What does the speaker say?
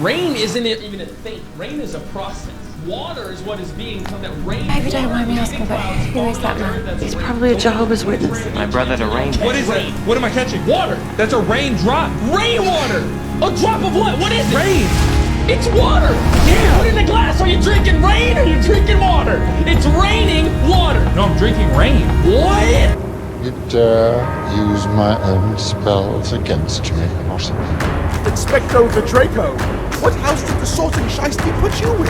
Rain isn't even a thing. Rain is a process. Water is what is being come that rain. Maybe don't mind me asking, but who is that man? He's probably a Jehovah's Witness. My brother, the rain. What is it? What am I catching? Water. That's a raindrop. Rainwater. A drop of what? What is it? Rain. It's water. Yeah. Put it in the glass. Are you drinking rain or are you drinking water? It's raining water. No, I'm drinking rain. What? You dare use my own spells against me, Kurosai. Expecto Patraco. What house did the sorting shiesty put you in?